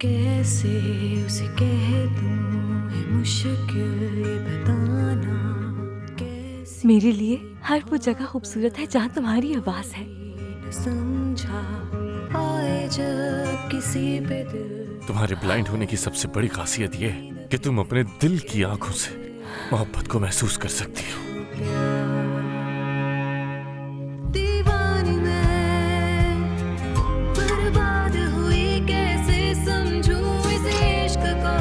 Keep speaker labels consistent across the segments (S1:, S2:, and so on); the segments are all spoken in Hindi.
S1: कैसे उसे कह दूं है मुश्किल ये बताना कैसे
S2: मेरे लिए हर वो जगह खूबसूरत है जहाँ तुम्हारी आवाज है।
S1: न समझा आए जब किसी पे दिल
S3: तुम्हारे ब्लाइंड होने की सबसे बड़ी खासियत ये है कि तुम अपने दिल की आंखों से मोहब्बत को महसूस कर सकती हो।
S1: दीवानी मैं बर्बाद हुई कैसे समझूं इस इश्क को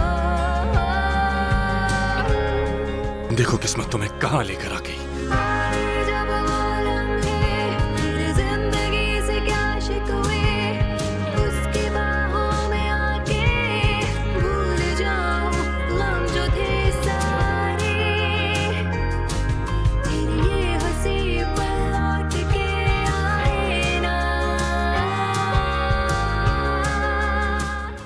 S3: देखो किस्मत तुम्हें कहाँ लेकर आ गई।
S1: जब वो लम्हे मेरी जिंदगी से क्या शिकवे उसकी बाहों में आके भूल जाऊं गम जो थे सारे तेरी ये हंसी पल लौट के आए ना।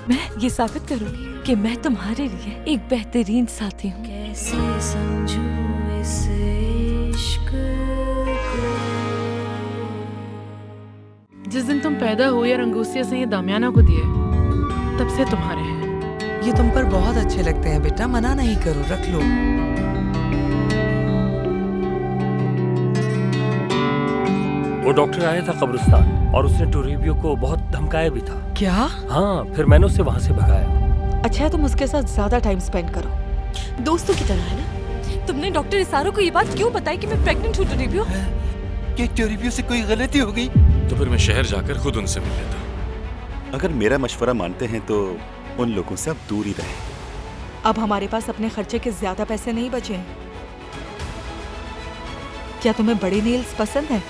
S2: मैं ये साबित करूंगी कि मैं तुम्हारे लिए एक बेहतरीन साथी हूँ।
S1: कैसे समझूं इस इश्क को।
S4: जिस दिन तुम पैदा हुई और अंगूसिया से ये दामियाना को दिए तब से तुम्हारे हैं।
S5: ये तुम पर बहुत अच्छे लगते हैं बेटा, मना नहीं करो, रख लो।
S6: वो डॉक्टर आया था कब्रिस्तान और उसने टोरेबियो को बहुत धमकाया भी था।
S5: क्या?
S6: हाँ, फिर मैंने उसे वहाँ से भगाया।
S7: अच्छा है तुम उसके साथ ज्यादा टाइम स्पेंड करो, दोस्तों की तरह है ना।
S2: तुमने डॉक्टर इसारो को ये बात क्यों बताई कि मैं प्रेग्नेंट हूँ टोरेबियो?
S8: क्या टोरेबियो से कोई गलती हो गई?
S3: तो फिर मैं शहर जाकर खुद उनसे मिल लेता।
S8: अगर मेरा मशवरा मानते हैं तो उन लोगों से अब दूर ही रहें।
S7: अब हमारे पास अपने खर्चे के ज्यादा पैसे नहीं बचे हैं। क्या तुम्हें बड़े नेल्स पसंद है?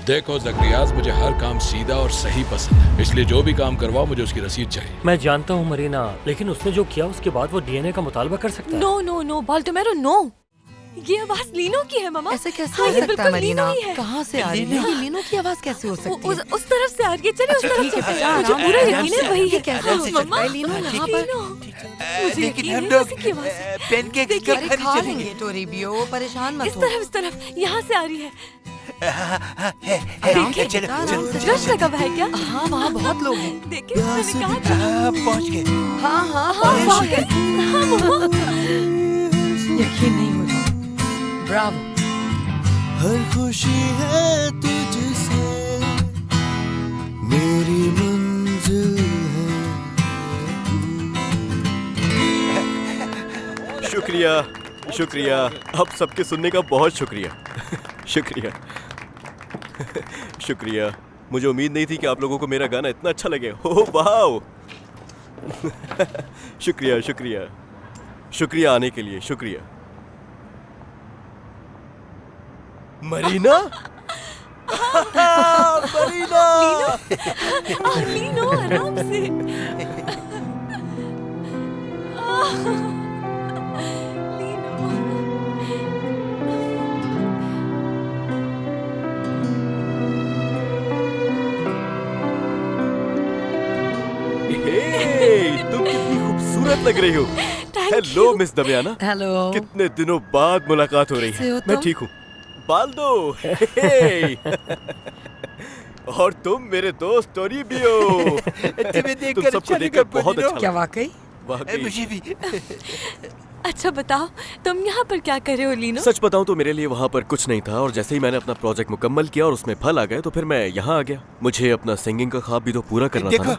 S9: देखो जकरियाज, मुझे हर काम सीधा और सही पसंद है, इसलिए जो भी काम करवाओ मुझे उसकी रसीद चाहिए।
S6: मैं जानता हूँ मरीना, लेकिन उसने जो किया उसके बाद वो डीएनए का मुतालबा कर सकता है।
S2: नो नो नो बाल्टोमेरो नो, ये आवाज लीनो की है मामा।
S5: ऐसे कैसे
S2: हाँ,
S5: हो
S2: ये
S5: सकता है
S2: बिल्कुल
S5: मरीना?
S2: लीनो ही है।
S5: कहाँ से आ रही है ये लीनो की आवाज? कैसे हो सकती है?
S2: उस तरफ से आ रही है, चलिए उस तरफ
S5: ठीक है
S2: से।
S5: बेटा,
S2: मुझे
S5: आराम
S2: पूरा
S5: से,
S2: यकीन है
S5: आराम
S2: वही
S5: से।
S2: है।
S5: कैसे हो सकता है लीनो यहाँ पर?
S2: मुझे
S8: लेकिन
S2: यकीन
S8: हम
S2: है
S8: लोग
S2: उसी की आवाज है।
S8: पैनकेक्स
S2: देखिए,
S8: कब
S5: अरे
S8: खाने
S5: खा
S8: चलेंगे?
S5: लेंगे टोरेबियो, परेशान मत
S2: इस
S5: हो।
S2: तरफ यहाँ से आ रही है।
S5: आराम से
S8: चलो
S5: बेटा, आराम से।
S2: रश लगा हुआ है क्या?
S5: हाँ वहाँ बहुत लोग हैं।
S2: देखिए मैंने कहा था।
S8: पहुंच गए।
S5: हाँ हाँ
S2: हाँ,
S5: बहुत
S2: है। हाँ, मामा।
S5: यकीन नहीं हो रहा। ब्रावो।
S10: हर खुशी है तुझसे मेरी मंजिल है।
S11: शुक्रिया शुक्रिया, आप सबके सुनने का बहुत शुक्रिया। शुक्रिया शुक्रिया। मुझे उम्मीद नहीं थी कि आप लोगों को मेरा गाना इतना अच्छा लगे। Oh wow. शुक्रिया शुक्रिया शुक्रिया आने के लिए, शुक्रिया। मरीना मरीना
S2: लीनो आराम से।
S11: तुम कितनी खूबसूरत लग रही हो। Hello Miss Damiana.
S5: हेलो।
S11: कितने दिनों बाद मुलाकात हो रही
S5: कैसे
S11: है।
S5: हो
S11: मैं
S5: तुम?
S11: ठीक हूँ। बाल्दो। हे। और तुम मेरे दोस्त टोरेबियो।
S8: तुम्हें देखकर
S11: तुम सबको
S8: अच्छा
S11: देखकर
S8: लगा,
S11: बहुत
S8: मरीना।
S11: अच्छा
S5: क्या
S11: लगा।
S5: वाकई?
S11: वाकई।
S8: मुझे भी।
S2: अच्छा बताओ तुम यहाँ पर क्या कर रहे हो लीनो?
S11: सच बताऊं तो मेरे लिए वहाँ पर कुछ नहीं था, और जैसे ही मैंने अपना प्रोजेक्ट मुकम्मल किया और उसमें फल आ गए तो फिर मैं यहाँ आ गया। मुझे अपना सिंगिंग का ख्वाब भी तो पूरा करना था ना।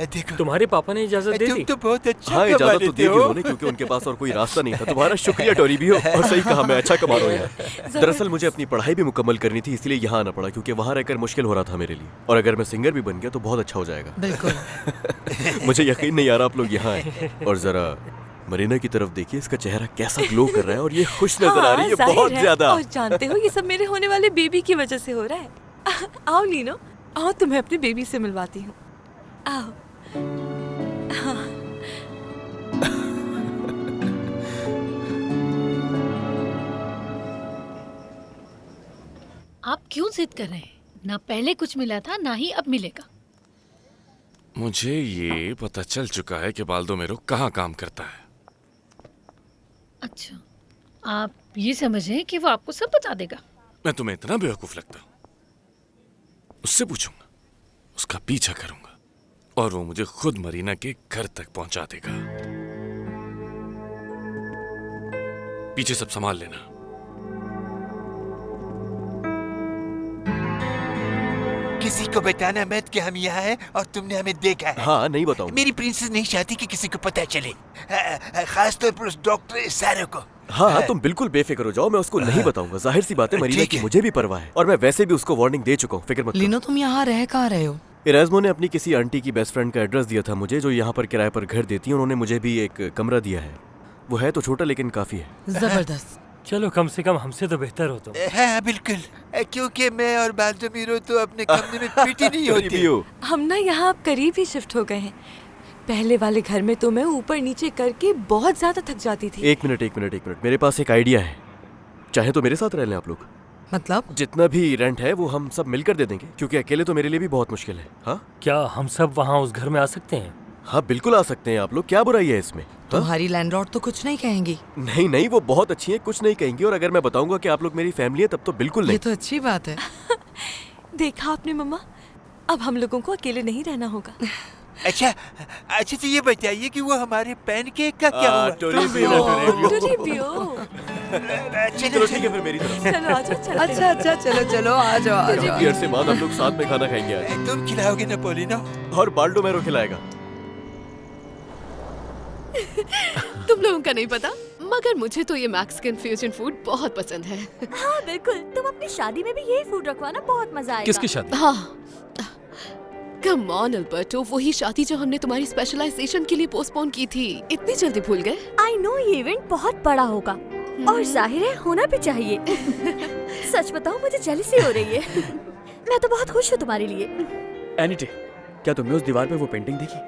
S8: देखो
S6: तुम्हारे पापा ने इजाजत दे
S8: तुम
S6: दी?
S8: तो बहुत अच्छा
S11: हाँ,
S8: कमा
S11: इजाजत तो
S8: लेते
S11: दी थी
S8: हो।
S11: उन्होंने, क्योंकि उनके पास और कोई रास्ता नहीं था। तुम्हारा शुक्रिया टोरेबियो, और सही कहा, मैं अच्छा कमा रहा हूँ यहाँ। दरअसल मुझे अपनी पढ़ाई भी मुकम्मल करनी थी, इसलिए यहाँ आना पड़ा, क्योंकि वहाँ रहकर मुश्किल हो रहा था मेरे लिए। और अगर मैं सिंगर भी बन गया तो बहुत अच्छा हो जाएगा।
S5: बिल्कुल।
S11: मुझे यकीन नहीं आ रहा आप लोग यहाँ आए। और जरा मरीना की तरफ देखिए, इसका चेहरा कैसा ग्लो कर रहा है और ये खुश नजर आ रही है
S2: जाहिर
S11: बहुत
S2: है।
S11: ज्यादा।
S2: और जानते हो ये सब मेरे होने वाले बेबी की वजह से हो रहा है। आओ लीनो, आओ तुम्हें अपने बेबी से मिलवाती हूँ। आओ। हाँ।
S12: आप क्यों जिद कर रहे हैं? ना पहले कुछ मिला था ना ही अब मिलेगा।
S3: मुझे ये पता चल चुका है कि बाल्दोमेरो कहाँ काम करता है।
S12: अच्छा, आप ये समझें कि वो आपको सब बता देगा?
S3: मैं तुम्हें इतना बेवकूफ लगता हूँ? उससे पूछूंगा, उसका पीछा करूंगा और वो मुझे खुद मरीना के घर तक पहुंचा देगा। पीछे सब संभाल लेना।
S13: किसी को बताना मत कि हम यहाँ हैं और तुमने हमें देखा है।
S11: हाँ, नहीं बताऊं।
S13: मेरी प्रिंसेस नहीं चाहती कि किसी को पता चले, खास तौर पर उस डॉक्टर सारो को।
S11: हाँ, तुम बिल्कुल बेफिक्र हो जाओ, मैं उसको नहीं बताऊंगा। जाहिर सी बात है, मरीना की मुझे भी परवाह है और मैं वैसे भी उसको वार्निंग दे चुका हूँ, फिक्र मत करो।
S5: लीनो, तुम यहाँ रह कहाँ रहे हो?
S11: इराज़्मो ने अपनी किसी आंटी की बेस्ट फ्रेंड का एड्रेस दिया था मुझे, जो यहाँ पर किराए पर घर देती है। उन्होंने मुझे भी एक कमरा दिया है। वो है तो छोटा लेकिन काफी है।
S5: जबरदस्त।
S6: चलो, कम से कम हमसे तो बेहतर हो तुम।
S13: हाँ बिल्कुल, क्योंकि मैं और बाल्दमीरो तो अपने कमरे में फिट ही नहीं होते।
S2: हम ना यहाँ अब करीब ही शिफ्ट हो गए हैं। पहले वाले घर में तो मैं ऊपर नीचे करके बहुत ज्यादा थक जाती थी।
S11: एक मिनट, मेरे पास एक आइडिया है। चाहे तो मेरे साथ रह लें आप लोग।
S5: मतलब?
S11: जितना भी रेंट है वो हम सब मिलकर दे देंगे, क्योंकि अकेले तो मेरे लिए भी बहुत मुश्किल है। हाँ,
S6: क्या हम सब वहाँ उस घर में आ सकते हैं?
S11: हाँ बिल्कुल आ सकते हैं आप लोग, क्या बुराई है इसमें?
S5: तुम्हारी लैंडलॉर्ड तो कुछ नहीं कहेंगी।
S11: नहीं, वो बहुत अच्छी है, कुछ नहीं कहेंगी। और अगर मैं बताऊंगा कि आप लोग मेरी फैमिली है तब तो बिल्कुल नहीं।
S5: ये तो अच्छी बात है।
S2: देखा आपने मम्मा, अब हम लोगों को अकेले नहीं रहना होगा।
S13: अच्छा तो ये बताइए कि वो हमारे पैनकेक का क्या हुआ?
S2: टोरीबियो।
S11: चलो ठीक है फिर मेरी तरफ से।
S2: चलो आ जाओ, चलते हैं।
S5: अच्छा चलो आ जाओ।
S11: काफी अरसे बाद हम लोग साथ में खाना खाएंगे आज।
S13: तुम खिलाओगे नपोलिनो
S11: और बाल्डोमेरो खिलाएगा।
S7: तुम लोगों का नहीं पता, मगर मुझे तो ये मैक्सिकन फ्यूजन फूड बहुत पसंद है।
S1: हाँ बिल्कुल, तुम अपनी शादी में भी यही फूड रखवाना, बहुत मजा आएगा।
S14: किसकी शादी?
S7: हाँ, कम ऑन अल्बर्टो, वही शादी जो हमने तुम्हारी स्पेशलाइजेशन के लिए पोस्टपोन की थी। इतनी जल्दी भूल गए?
S1: आई नो, ये इवेंट बहुत बड़ा होगा और जाहिर है होना भी चाहिए। सच बताओ, मुझे जेलसी हो रही है। मैं तो बहुत खुश हूँ तुम्हारे लिए।
S15: एनीटे, क्या तुमने उस दीवार पे वो पेंटिंग देखी?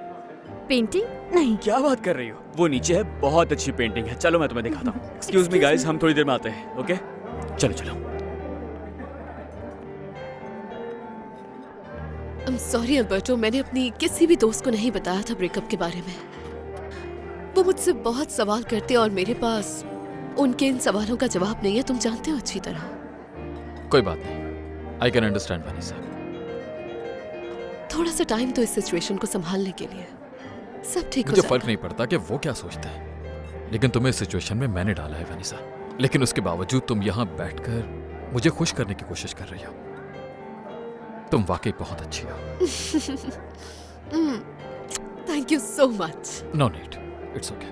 S1: पेंटिंग? नहीं।
S15: क्या बात कर रही हो? वो नीचे है, बहुत अच्छी पेंटिंग है। चलो मैं तुम्हें दिखाता हूँ। एक्सक्यूज मी गाइस, हम थोड़ी देर में आते हैं। ओके, चलो।
S7: I'm sorry अल्बर्टो, मैंने अपनी किसी भी दोस्त को नहीं बताया था ब्रेकअप के बारे में। वो मुझसे बहुत सवाल करते और मेरे पास उनके इन सवालों का जवाब नहीं है, तुम जानते हो अच्छी तरह।
S14: कोई बात नहीं, आई कैन अंडरस्टैंड वनीसा।
S7: थोड़ा सा टाइम तो इस सिचुएशन को संभालने के लिए, सब ठीक हो
S14: मुझे
S7: जाएगा।
S14: फर्क नहीं पड़ता कि वो क्या सोचता है, लेकिन तुम्हें इस सिचुएशन में मैंने डाला है वनीसा। लेकिन उसके बावजूद तुम यहाँ बैठकर मुझे खुश करने की कोशिश कर रही हो। तुम वाकई बहुत अच्छी हो।
S7: Thank you so much.
S14: No need, it's okay.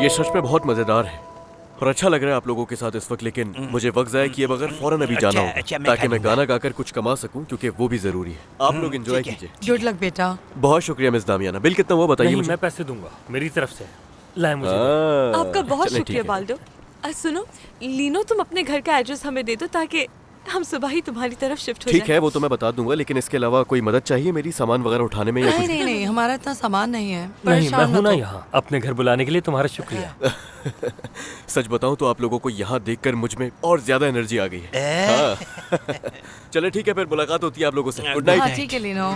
S11: ये सच में बहुत मजेदार है और अच्छा लग रहा है आप लोगों के साथ इस वक्त, लेकिन मुझे वक्त ज़ाया किए बगैर फौरन अभी जाना होगा ताकि मैं गाना गाकर कुछ कमा सकूं, क्योंकि वो भी जरूरी है। आप लोग एंजॉय कीजिए।
S5: गुड लक बेटा।
S11: बहुत शुक्रिया मिस दामियाना। बिल कितना हुआ बताइए मुझे।
S6: मैं पैसे दूंगा, मेरी तरफ से। लाए मुझे।
S2: आपका बहुत शुक्रिया बाल्डो। सुनो लीनो, तुम अपने घर का एड्रेस हमें दे दो ताकि हम सुबह ही तुम्हारी तरफ शिफ्ट हो जाएं।
S11: ठीक है, वो तो मैं बता दूंगा, लेकिन इसके अलावा कोई मदद चाहिए मेरी, सामान वगैरह उठाने में या कुछ?
S5: नहीं, हमारा इतना सामान नहीं है।
S6: नहीं, मैं हूं ना यहाँ। अपने घर बुलाने के लिए तुम्हारा शुक्रिया।
S11: सच बताऊं तो आप लोगों को यहाँ देखकर मुझ में और ज्यादा एनर्जी आ गई है। हाँ। चलो ठीक है, फिर मुलाकात होती है आप लोगों से। Good night.
S5: हाँ ठीक है लीनो।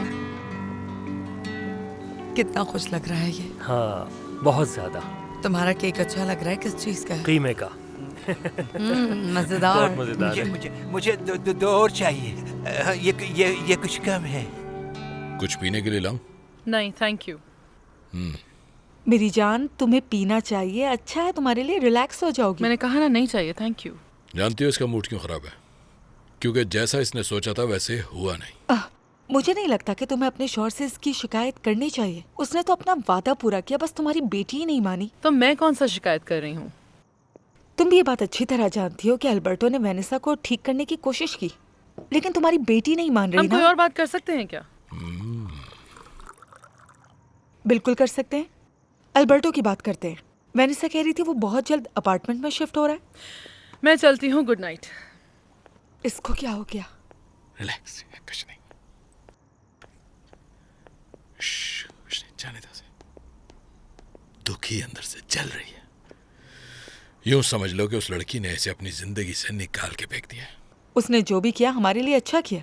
S5: कितना खुश लग रहा है ये।
S6: हाँ, बहुत ज्यादा।
S5: तुम्हारा केक अच्छा लग रहा है, किस चीज का है?
S6: कीमे का।
S5: मजेदार।
S6: बहुत मजेदार।
S13: मुझे दो और चाहिए। ये कुछ कम है।
S9: कुछ पीने के लिए लाऊं?
S4: नहीं थैंक यू।
S2: मेरी जान, तुम्हें पीना चाहिए, अच्छा है तुम्हारे लिए, रिलैक्स हो जाओगी।
S4: मैंने कहा ना नहीं चाहिए, थैंक यू।
S9: जानती हो इसका मूड क्यों खराब है? क्योंकि जैसा इसने सोचा था वैसे हुआ नहीं।
S2: मुझे नहीं लगता कि तुम्हें अपने शौहर से इसकी शिकायत करनी चाहिए। उसने तो अपना वादा पूरा किया, बस तुम्हारी बेटी ही नहीं मानी।
S4: तो मैं कौन सा शिकायत कर रही हूँ?
S2: तुम भी ये बात अच्छी तरह जानती हो कि अल्बर्टो ने वेनेसा को ठीक करने की कोशिश की, लेकिन तुम्हारी बेटी नहीं मान रही
S4: हम
S2: ना।
S4: कोई और बात कर सकते हैं क्या?
S2: बिल्कुल कर सकते हैं। अल्बर्टो की बात करते हैं। वेनेसा कह रही थी वो बहुत जल्द अपार्टमेंट में शिफ्ट हो रहा है।
S4: मैं चलती हूँ, गुड नाइट।
S2: इसको क्या हो गया?
S9: रिलैक्स, कुछ नहीं। कुछ नहीं, जाने दो। दुखी अंदर से जल रही है। यूं समझ लो कि उस लड़की ने ऐसे अपनी जिंदगी से निकाल के फेंक दिया।
S2: उसने जो भी किया हमारे लिए अच्छा किया।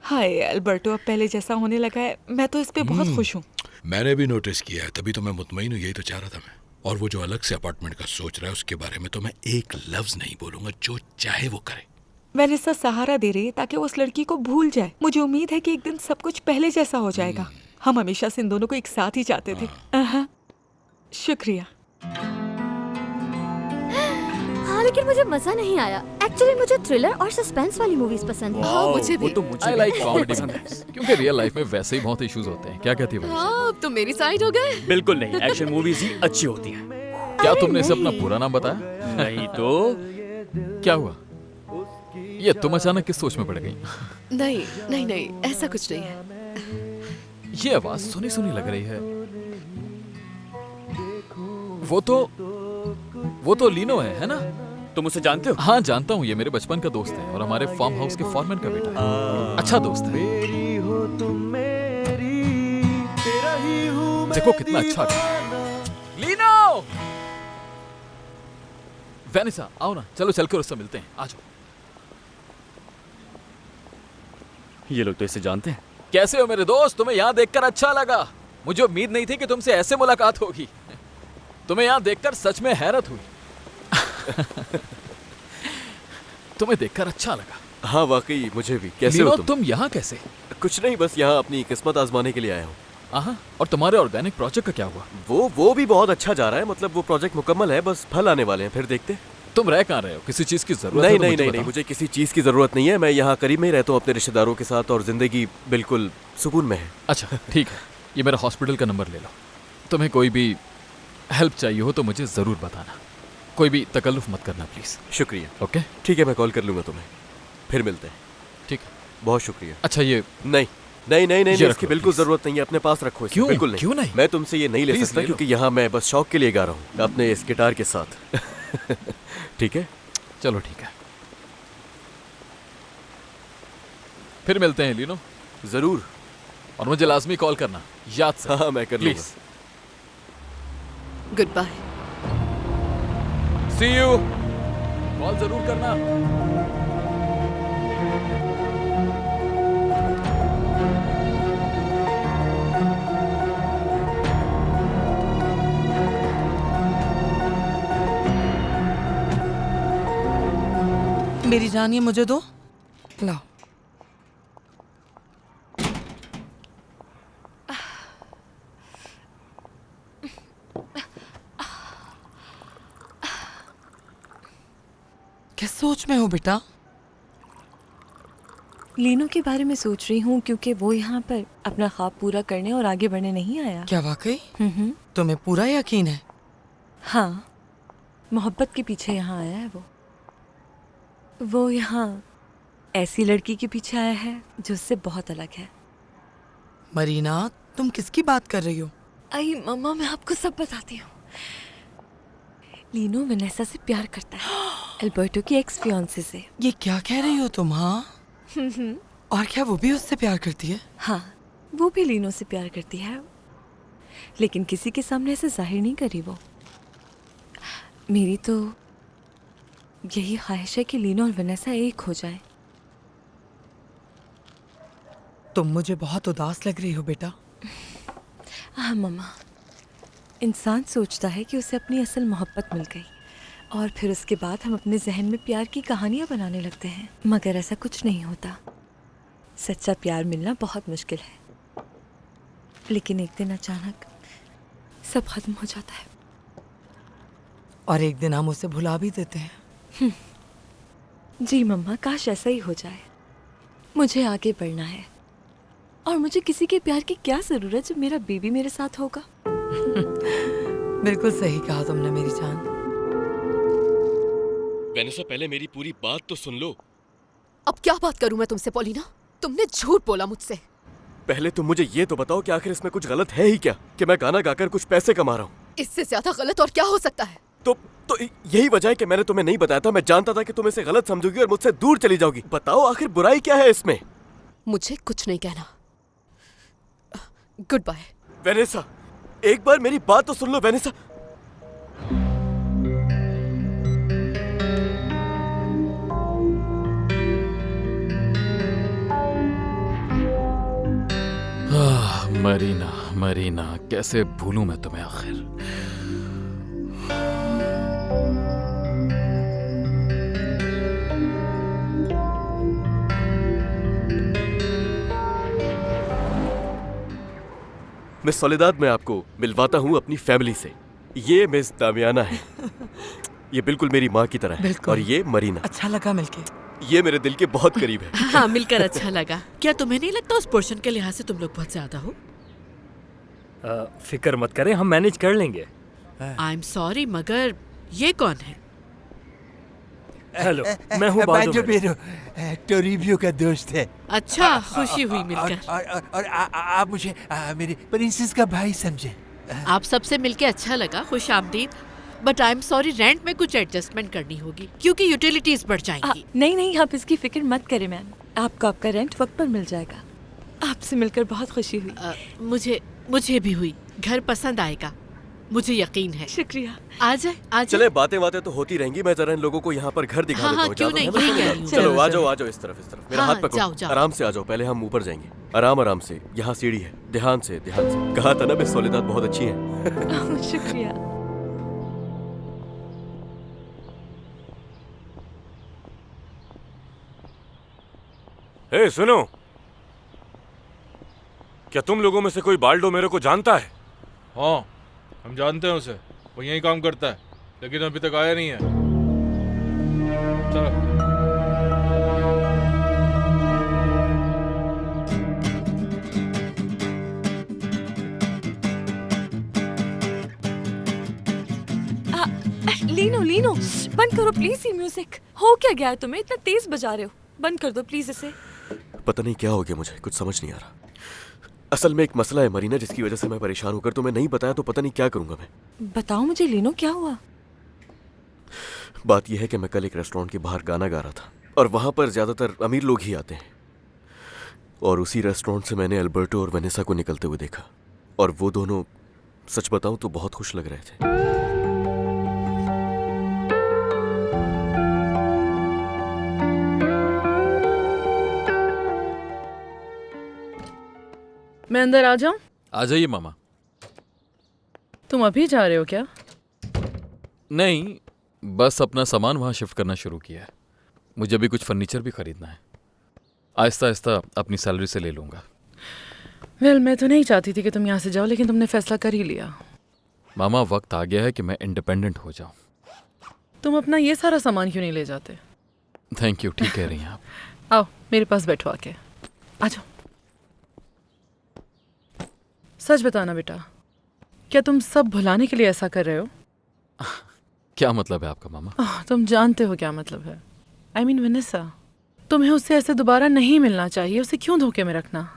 S2: हाय अल्बर्टो, अब पहले जैसा होने लगा है। मैं तो इस पे बहुत खुश हूँ।
S9: मैंने भी नोटिस किया है, तभी तो मैं मुतमईन हूँ। यही तो चाह रहा था मैं। और वो जो अलग से अपार्टमेंट का सोच रहा है उसके बारे में तो मैं एक लफ्ज नहीं बोलूंगा, जो चाहे वो करे।
S16: वेनेसा सहारा दे रही है ताकि वो उस लड़की को भूल जाए। मुझे उम्मीद है कि एक दिन सब कुछ पहले जैसा हो जाएगा। हम हमेशा से इन दोनों को एक साथ ही चाहते थे। शुक्रिया।
S1: हाँ, लेकिन मुझे मजा नहीं आया। एक्चुअली मुझे थ्रिलर और सस्पेंस वाली मूवीज पसंद है।
S7: हाँ, मुझे भी।
S14: आई लाइक कॉमेडी क्योंकि रियल लाइफ में वैसे ही बहुत इश्यूज होते हैं। क्या कहती है?
S7: हाँ, अब तो मेरी साइड हो गए।
S15: बिल्कुल नहीं, एक्शन मूवीज ही अच्छी होती हैं।
S14: क्या तुमने इसे अपना पूरा नाम बताया?
S15: नहीं तो
S14: क्या हुआ? ये तुम अचानक किस सोच में पड़ गई?
S7: नहीं नहीं नहीं, ऐसा कुछ नहीं है।
S14: ये आवाज सुनी सुनी लग रही है। वो तो लीनो है ना?
S15: तुम उसे जानते हो?
S14: हाँ जानता हूँ, ये मेरे बचपन का दोस्त है और हमारे फार्म हाउस के फॉरमैन का बेटा है। अच्छा दोस्त है। देखो कितना अच्छा लीनो। वेनिसा आओ ना, चलो चलकर उससे मिलते हैं। आ जाओ।
S15: ये लोग तो इसे जानते हैं।
S14: कैसे हो मेरे दोस्त? तुम्हें यहाँ देखकर अच्छा लगा। मुझे उम्मीद नहीं थी कि तुमसे ऐसे मुलाकात होगी। तुम्हें यहाँ देखकर सच में हैरत हुई। तुम्हें देखकर अच्छा लगा।
S11: हाँ वाकई मुझे भी। कैसे
S14: लीनो,
S11: हो
S14: तुम यहाँ कैसे?
S11: कुछ नहीं, बस यहाँ अपनी किस्मत आजमाने के लिए आया हूँ।
S14: और तुम्हारे ऑर्गेनिक प्रोजेक्ट का क्या हुआ?
S11: वो भी बहुत अच्छा जा रहा है। मतलब वो प्रोजेक्ट मुकम्मल है, बस फल आने वाले हैं, फिर देखते हैं।
S14: तुम रह कहाँ रहे हो? किसी चीज की जरूरत
S11: नहीं
S14: है तो
S11: नहीं
S14: मुझे
S11: नहीं,
S14: बताओ।
S11: नहीं मुझे किसी चीज की जरूरत नहीं है। मैं यहाँ करीब में ही रहता हूँ अपने रिश्तेदारों के साथ और जिंदगी बिल्कुल सुकून में है।
S14: अच्छा ठीक है, ये मेरा हॉस्पिटल का नंबर ले लो। तुम्हें कोई भी हेल्प चाहिए हो तो मुझे जरूर बताना। कोई भी तकल्लुफ मत करना प्लीज।
S11: शुक्रिया।
S14: ओके
S11: ठीक है, मैं कॉल कर लूंगा तुम्हें। फिर मिलते हैं।
S14: ठीक है,
S11: बहुत शुक्रिया।
S14: अच्छा ये
S11: नहीं नहीं नहीं नहीं, इसकी बिल्कुल जरूरत नहीं है। अपने पास रखो इसे।
S14: क्यों?
S11: बिल्कुल नहीं।
S14: क्यों नहीं?
S11: मैं तुमसे ये नहीं ले
S14: Please
S11: सकता
S14: ले लो।
S11: क्योंकि यहाँ मैं बस शौक के लिए गा रहा हूँ अपने इस गिटार के साथ। ठीक है,
S14: चलो ठीक है, फिर मिलते हैं लीनो।
S11: जरूर।
S14: और मुझे लाजमी कॉल करना, याद से।
S11: हाँ मैं कर लूंगा।
S7: Good bye.
S14: See you. Call जरूर करना।
S5: मेरी जान, ये मुझे दो। लाओ। किस सोच में हो बेटा?
S2: लीनो के बारे में सोच रही हूँ क्योंकि वो यहाँ पर अपना ख्वाब पूरा करने और आगे बढ़ने नहीं आया।
S5: क्या वाकई? तुम्हें पूरा यकीन है?
S2: हाँ, मोहब्बत के पीछे यहाँ आया है वो यहाँ ऐसी लड़की के पीछे आया है जो उससे बहुत अलग है।
S5: मरीना, तुम किसकी बात कर रही हो?
S2: आई मम्मा, मैं आपको सब बताती हूँ। लीनो वेनेसा से प्यार करता है, एल्बर्टो की एक्स फियांसे से।
S5: ये क्या कह रही हो तुम? हाँ, और क्या वो भी उससे प्यार करती है?
S2: हाँ, वो भी लीनो से प्यार करती है, लेकिन किसी के सामने ऐसे जाहिर नहीं करी वो। मेरी तो यही ख्वाहिश है कि लीनो और वेनेसा एक हो जाए।
S5: तुम मुझे बहुत उदास लग रही हो बेटा।
S2: हाँ मम्मा, इंसान सोचता है कि उसे अपनी असल मोहब्बत मिल गई और फिर उसके बाद हम अपने जहन में प्यार की कहानियां बनाने लगते हैं, मगर ऐसा कुछ नहीं होता। सच्चा प्यार मिलना बहुत मुश्किल है, लेकिन एक दिन अचानक सब खत्म हो जाता है
S5: और एक दिन हम उसे भुला भी देते हैं।
S2: जी मम्मा, काश ऐसा ही हो जाए। मुझे आगे बढ़ना है और मुझे किसी के प्यार की क्या जरूरत जब मेरा बेबी मेरे साथ होगा।
S5: बिल्कुल सही कहा तुमने मेरी जान।
S11: वेनेसा, पहले मेरी पूरी बात तो सुन लो।
S7: अब क्या बात करूं मैं तुमसे पॉलिना? तुमने झूठ बोला मुझसे।
S11: पहले तुम मुझे ये तो बताओ कि आखिर इसमें कुछ गलत है ही क्या कि मैं गाना गाकर कुछ पैसे कमा रहा हूँ?
S7: इससे ज्यादा गलत और क्या हो सकता है?
S11: तो यही वजह है कि मैंने तुम्हें नहीं बताया था। मैं जानता था कि तुम इसे गलत समझोगी और मुझसे दूर चली जाओगी। बताओ आखिर बुराई क्या है इसमें?
S7: मुझे कुछ नहीं कहना। Good bye.
S11: वेनेसा, एक बार मेरी बात तो सुन लो वेनेसा।
S14: मरीना, मरीना, कैसे भूलूं मैं तुम्हें आखिर।
S11: मिस सोलेदाद, मैं आपको मिलवाता हूँ अपनी फैमिली से। ये मिस दामियाना है। ये बिल्कुल मेरी माँ की तरह है। और ये मरीना।
S5: अच्छा लगा मिलके।
S11: ये मेरे दिल के बहुत करीब है।
S17: हाँ, मिलकर अच्छा लगा। क्या तुम्हें नहीं लगता उस पोर्शन के लिहाज से तुम लोग बहुत ज्यादा हो?
S6: फिक्र मत करें, हम मैनेज कर लेंगे।
S17: आई एम सॉरी, मगर ये कौन है?
S6: हेलो, मैं हूँ
S13: बाल्डोमिरो, टोरिबियो का दोस्त है।
S17: अच्छा, खुशी हुई मिलकर।
S13: और आप मुझे मेरे प्रिंसेस का भाई समझे।
S17: आप सबसे मिलके अच्छा लगा, खुश आमदीद। But I am sorry, rent में कुछ एडजस्टमेंट करनी होगी क्योंकि यूटिलिटीज बढ़ जाएंगी।
S2: नहीं, आप इसकी फिक्र मत करें मैम, आपको आपका रेंट वक्त पर मिल जाएगा। आपसे मिलकर बहुत खुशी हुई।
S17: मुझे भी हुई। घर पसंद आएगा, मुझे यकीन है।
S2: शुक्रिया।
S17: आ जाए।
S11: चले, बातें तो होती रहेंगी। मैं जरा इन लोगों को यहाँ पर घर दिखा देता हूँ।
S17: क्यों नहीं, यही कह रही हूँ।
S11: चलो आ जाओ इस तरफ। मेरा हाथ पकड़ो।
S17: जाओ।
S11: आराम से आ जाओ, पहले हम ऊपर जाएंगे। आराम से, यहाँ सीढ़ी है। ध्यान से। कहा था ना मिस सोलेदाद बहुत अच्छी है।
S2: शुक्रिया।
S3: हे सुनो, क्या तुम लोगों में से कोई बाल्डोमेरो को जानता है?
S9: हाँ, हम जानते हैं उसे। वो यहीं काम करता है, लेकिन अभी तक आया नहीं है। चलो।
S2: लीनो, बंद करो प्लीज ये म्यूजिक। हो क्या गया है तुम्हें? इतना तेज बजा रहे हो। बंद कर दो प्लीज इसे।
S11: पता नहीं क्या हो गया, मुझे कुछ समझ नहीं आ रहा। असल में एक मसला है मरीना, जिसकी वजह से मैं परेशान होकर तुम्हें नहीं बताया तो पता नहीं क्या करूंगा मैं।
S2: बताओ मुझे लीनो, क्या हुआ?
S11: बात यह है कि मैं कल एक रेस्टोरेंट के बाहर गाना गा रहा था और वहां पर ज्यादातर अमीर लोग ही आते हैं। और उसी रेस्टोरेंट से मैंने अल्बर्टो और वेनेसा को निकलते हुए देखा। और वो दोनों, सच बताऊं तो बहुत खुश लग रहे थे।
S4: मैं अंदर आ जाऊं?
S14: आ जाइए मामा।
S4: तुम अभी जा रहे हो क्या?
S14: नहीं, बस अपना सामान वहाँ शिफ्ट करना शुरू किया है। मुझे भी कुछ फर्नीचर भी खरीदना है। आहिस्ता आहिस्ता अपनी सैलरी से ले लूँगा।
S4: वेल, मैं तो नहीं चाहती थी कि तुम यहाँ से जाओ, लेकिन तुमने फैसला कर ही लिया।
S14: मामा, वक्त आ गया है कि मैं इंडिपेंडेंट हो जाऊँ।
S4: तुम अपना ये सारा सामान क्यों नहीं ले जाते?
S14: थैंक यू, ठीक कह रही हैं आप।
S4: आओ मेरे पास बैठो आके। आ जाओ। सच बताना बेटा, क्या तुम सब भुलाने के लिए ऐसा कर रहे हो?
S14: क्या मतलब है आपका मामा?
S4: तुम जानते हो क्या मतलब है। I mean, वेनेसा, तुम्हें उससे ऐसे दोबारा नहीं मिलना चाहिए। उसे क्यों धोखे में रखना?